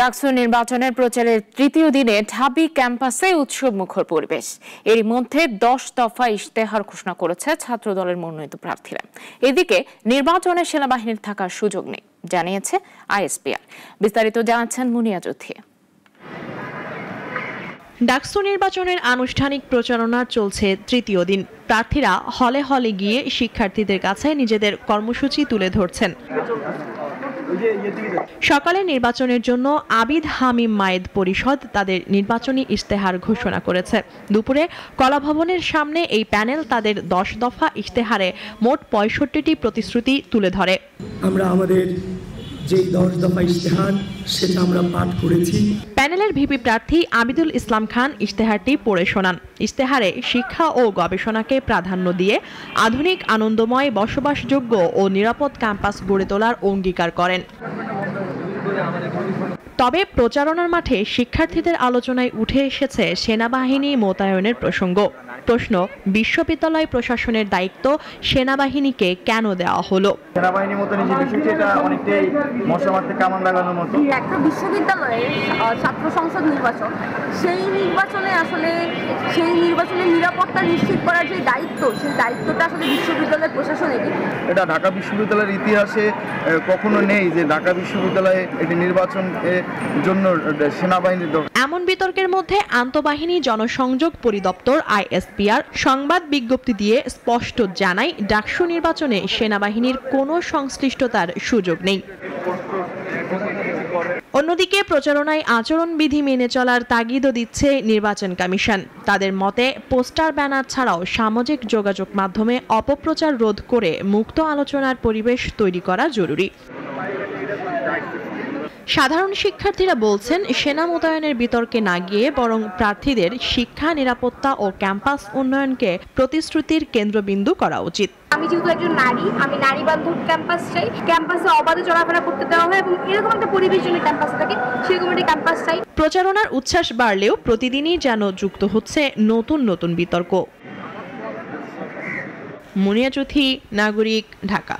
ডাকসু নির্বাচনের প্রচারের তৃতীয় দিনে ঢাবি ক্যাম্পাসে উৎসবমুখর পরিবেশ। এরই মধ্যে 10 দফা ইশতেহার ঘোষণা করেছে ছাত্রদলের মনোনীত প্রার্থীরা। এদিকে নির্বাচনে সেনাবাহিনীর থাকার সুযোগ নেই জানিয়েছে আইএসপিআর। বিস্তারিত জানাচ্ছেন মুনিয়া চৌধুরী। ডাকসু নির্বাচনের আনুষ্ঠানিক প্রচারণা চলছে তৃতীয় দিন। প্রার্থীরা হলে হলে গিয়ে শিক্ষার্থীদের কাছে নিজেদের কর্মসূচি তুলে ধরছেন। সকালে নির্বাচনের জন্য আবিদ হামিম মায়েদ পরিষদ তাদের নির্বাচনী ইশতেহার ঘোষণা করেছে। দুপুরে কলাভবনের সামনে এই প্যানেল তাদের 10 দফা ইশতেহারে মোট 65টি প্রতিশ্রুতি তুলে ধরে। আমরা আমাদের যে 10 দফা ইশতেহার সেটা আমরা পাঠ করেছি। প্যানেলের ভিপি প্রার্থী আবিদুল ইসলাম খান ইশতেহারটি পড়ে শোনান। ইশতেহারে শিক্ষা ও গবেষণাকে প্রাধান্য দিয়ে আধুনিক, আনন্দময়, বসবাসযোগ্য ও নিরাপদ ক্যাম্পাস গড়ে তোলার অঙ্গীকার করেন। তবে প্রচারণার মাঠে শিক্ষার্থীদের আলোচনায় উঠে এসেছে সেনাবাহিনী মোতায়েনের প্রসঙ্গ। প্রশ্ন, বিশ্ববিদ্যালয় প্রশাসনের দায়িত্ব সেনাবাহিনীকে কেন দেওয়া হলো? সেনাবাহিনী মোতায়েনের যে বিষয়টি, এটা অনেকটাই মশা মারতে কামান লাগানোর মতো। একটা বিশ্ববিদ্যালয়ের ছাত্র সংসদ নির্বাচন, সেই নির্বাচনের নিরাপত্তা নিশ্চিত করার যে দায়িত্ব, সেই দায়িত্বটা আসলে বিশ্ববিদ্যালয় প্রশাসনেরই। এটা ঢাকা বিশ্ববিদ্যালয়ের ইতিহাসে কখনো নেই যে ঢাকা বিশ্ববিদ্যালয়ে একটি নির্বাচনের জন্য সেনাবাহিনী। এমন বিতর্কের মধ্যে আন্তঃবাহিনী জনসংযোগ পরিদপ্তর আইএসপিআর সংবাদ বিজ্ঞপ্তি দিয়ে স্পষ্ট জানায়, ডাকসু নির্বাচনে সেনাবাহিনীর কোনো সংশ্লিষ্টতার সুযোগ নেই। অন্যদিকে প্রচারণায় আচরণবিধি মেনে চলার তাগিদও দিচ্ছে নির্বাচন কমিশন। তাদের মতে, পোস্টার, ব্যানার ছাড়াও সামাজিক যোগাযোগ মাধ্যমে অপপ্রচার রোধ করে মুক্ত আলোচনার পরিবেশ তৈরি করা জরুরি। সাধারণ শিক্ষার্থীরা বলছেন, সেনা মোতায়েনের বিতর্কে না গিয়ে বরং প্রার্থীদের শিক্ষা, নিরাপত্তা ও ক্যাম্পাস উন্নয়নকে প্রতিশ্রুতির কেন্দ্রবিন্দু করা উচিত। আমি যেহেতু একজন নারী, আমি নারী বান্ধব ক্যাম্পাস চাই। ক্যাম্পাসে অবাধে চলাফেরা করতে দেওয়া হয় এবং এরকম একটা পরিবেশ যেন ক্যাম্পাস থাকে, সেরকম একটা ক্যাম্পাস চাই। প্রচারণার উচ্ছ্বাস বাড়লেও প্রতিদিনই যেন যুক্ত হচ্ছে নতুন নতুন বিতর্ক। মুনিয়া চৌধুরী, নাগরিক, ঢাকা।